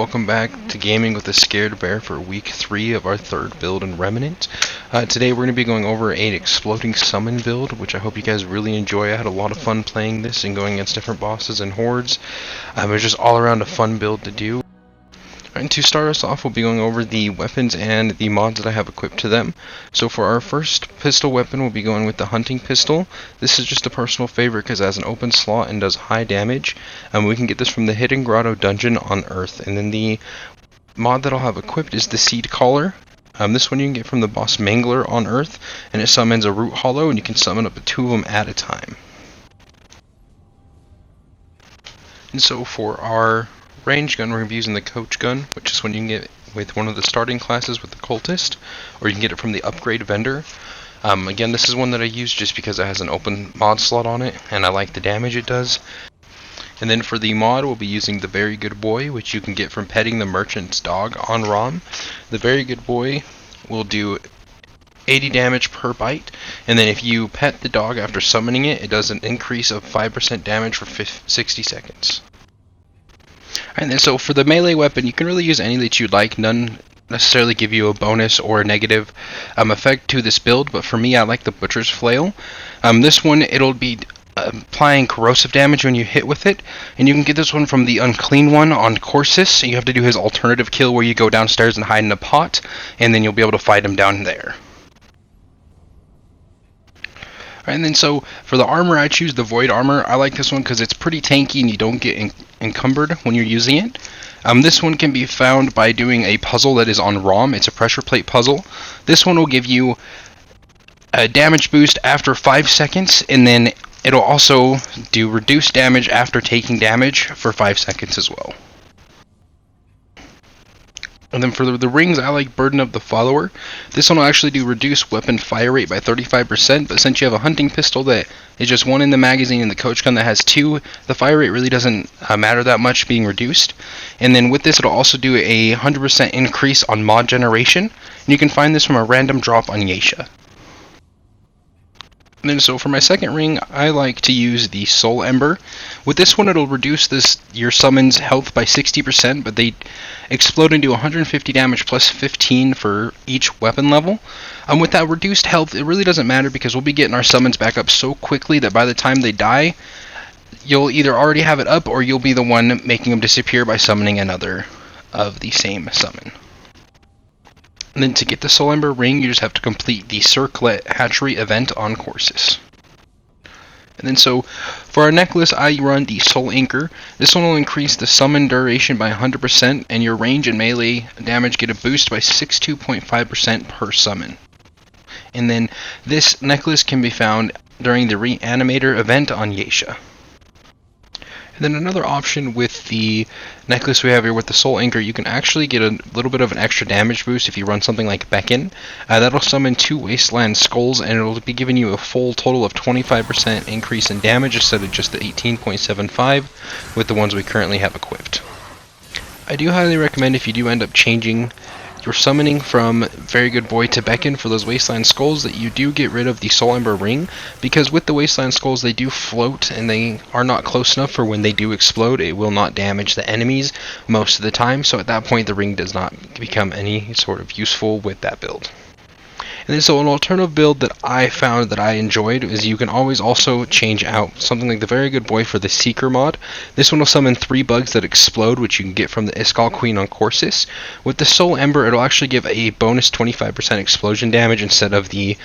welcome back to Gaming with the Scared Bear for week 3 of our third build in Remnant. Today we're going to be going over an exploding summon build, which I hope you guys really enjoy. I had a lot of fun playing this and going against different bosses and hordes. It was just all around a fun build to do. And to start us off, we'll be going over the weapons and the mods that I have equipped to them. So for our first pistol weapon, we'll be going with the hunting pistol. This is just a personal favorite because it has an open slot and does high damage. We can get this from the Hidden Grotto dungeon on Earth. And then the mod that I'll have equipped is the Seed Caller. This one you can get from the boss Mangler on Earth, and it summons a Root Hollow, and you can summon up to 2 of them at a time. And so for our range gun, we're going to be using the Coach Gun, which is one you can get with one of the starting classes with the Cultist, or you can get it from the upgrade vendor. Again, this is one that I use just because it has an open mod slot on it, and I like the damage it does. And then for the mod, we'll be using the Very Good Boy, which you can get from petting the merchant's dog on ROM. The Very Good Boy will do 80 damage per bite, and then if you pet the dog after summoning it, it does an increase of 5% damage for 60 seconds. And then so for the melee weapon, you can really use any that you'd like. None necessarily give you a bonus or a negative effect to this build, but for me, I like the Butcher's Flail. This one, it'll be applying corrosive damage when you hit with it, and you can get this one from the Unclean One on Corsus. You have to do his alternative kill where you go downstairs and hide in a pot, and then you'll be able to fight him down there. And then so for the armor, I choose the Void Armor. I like this one because it's pretty tanky and you don't get encumbered when you're using it. This one can be found by doing a puzzle that is on ROM. It's a pressure plate puzzle. This one will give you a damage boost after 5 seconds, and then it'll also do reduced damage after taking damage for 5 seconds as well. And then for the rings, I like Burden of the Follower. This one will actually do reduced weapon fire rate by 35%, but since you have a hunting pistol that is just 1 in the magazine and the Coach Gun that has 2, the fire rate really doesn't matter that much being reduced. And then with this, it'll also do a 100% increase on mod generation, and you can find this from a random drop on Yesha. And then so for my second ring, I like to use the Soul Ember. With this one, it'll reduce your summon's health by 60%, but they explode into 150 damage plus 15 for each weapon level. With that reduced health, it really doesn't matter because we'll be getting our summons back up so quickly that by the time they die, you'll either already have it up or you'll be the one making them disappear by summoning another of the same summon. And then to get the Soul Ember ring, you just have to complete the Circlet Hatchery event on Corsus. And then so for our necklace, I run the Soul Anchor. This one will increase the summon duration by 100%, and your range and melee damage get a boost by 62.5% per summon. And then this necklace can be found during the Reanimator event on Yesha. And then another option with the necklace we have here with the Soul Anchor, you can actually get a little bit of an extra damage boost if you run something like Beckon. That'll summon 2 Wasteland Skulls, and it'll be giving you a full total of 25% increase in damage instead of just the 18.75 with the ones we currently have equipped. I do highly recommend if you do end up changing your summoning from Very Good Boy to Beckon for those Wasteland Skulls, that you do get rid of the Soul Ember ring, because with the Wasteland Skulls they do float and they are not close enough for when they do explode. It will not damage the enemies most of the time, so at that point the ring does not become any sort of useful with that build. And then so an alternative build that I found that I enjoyed is you can always also change out something like the Very Good Boy for the Seeker mod. This one will summon 3 bugs that explode, which you can get from the Iskall Queen on Corsus. With the Soul Ember, it'll actually give a bonus 25% explosion damage instead of the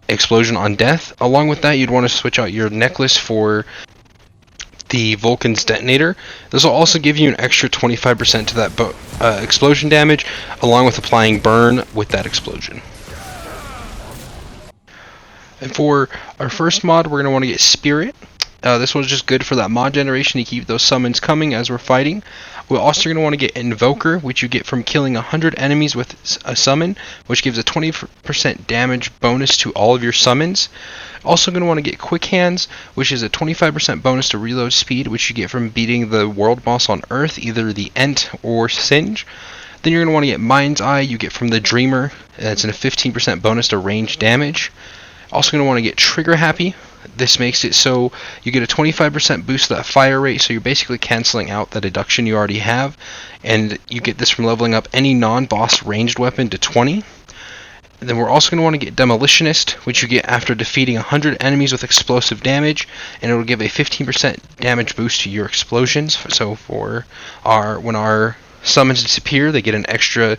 explosion on death. Along with that, you'd want to switch out your necklace for the Vulcan's Detonator. This will also give you an extra 25% to that explosion damage, along with applying burn with that explosion. And for our first mod, we're going to want to get Spirit. This one's just good for that mod generation to keep those summons coming as we're fighting. We're also going to want to get Invoker, which you get from killing 100 enemies with a summon, which gives a 20% damage bonus to all of your summons. Also going to want to get Quick Hands, which is a 25% bonus to reload speed, which you get from beating the world boss on Earth, either the Ent or Singe. Then you're going to want to get Mind's Eye, you get from the Dreamer, and it's a 15% bonus to range damage. Also going to want to get Trigger Happy. This makes it so you get a 25% boost to that fire rate, so you're basically canceling out the deduction you already have, and you get this from leveling up any non-boss ranged weapon to 20. And then we're also going to want to get Demolitionist, which you get after defeating 100 enemies with explosive damage, and it will give a 15% damage boost to your explosions. So when our summons disappear, they get an extra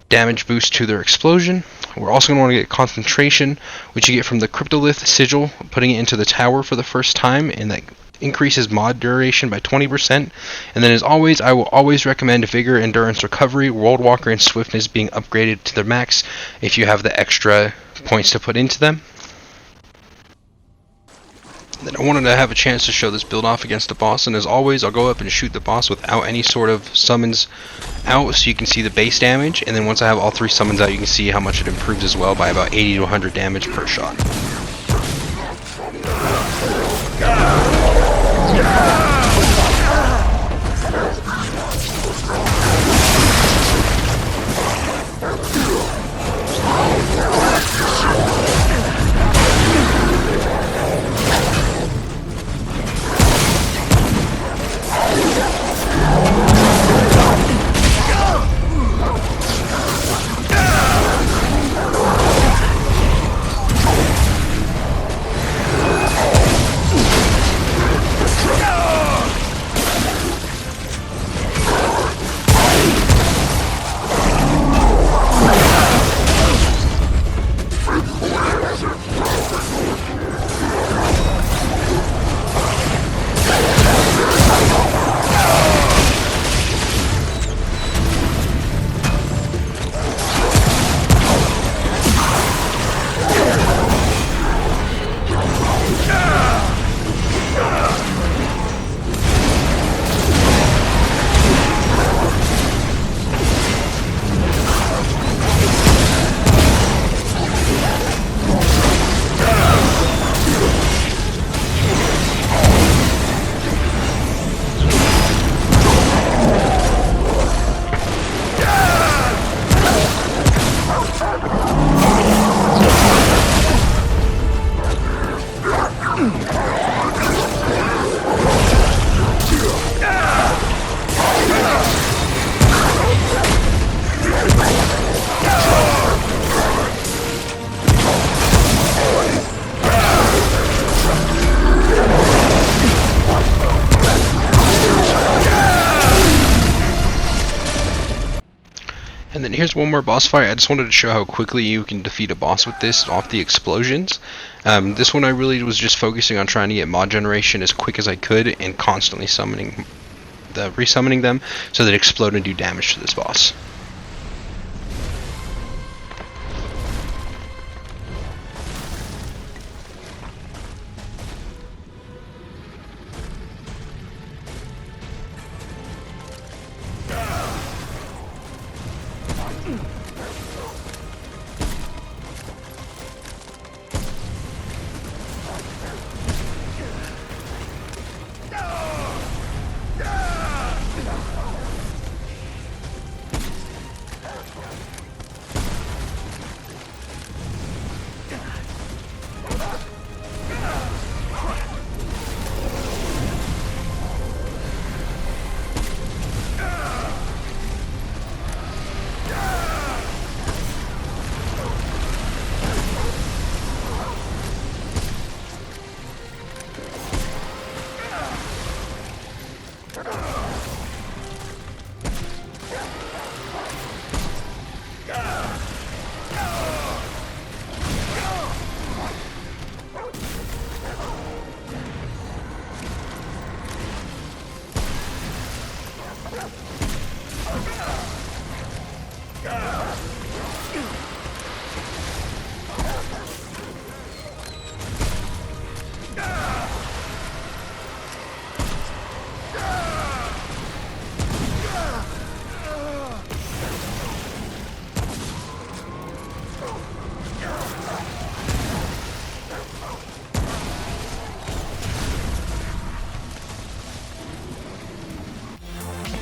damage boost to their explosion. We're also going to want to get Concentration, which you get from the Cryptolith Sigil, putting it into the tower for the first time, and that increases mod duration by 20%. And then as always, I will always recommend Vigor, Endurance, Recovery, World Walker, and Swiftness being upgraded to their max if you have the extra points to put into them. Then I wanted to have a chance to show this build off against the boss, and as always I'll go up and shoot the boss without any sort of summons out, so you can see the base damage, and then once I have all 3 summons out, you can see how much it improves as well by about 80 to 100 damage per shot. And then here's one more boss fight. I just wanted to show how quickly you can defeat a boss with this off the explosions. This one I really was just focusing on trying to get mod generation as quick as I could and constantly resummoning them so that explode and do damage to this boss.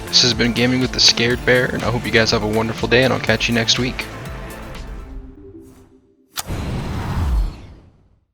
This has been Gaming with the Scared Bear, and I hope you guys have a wonderful day, and I'll catch you next week.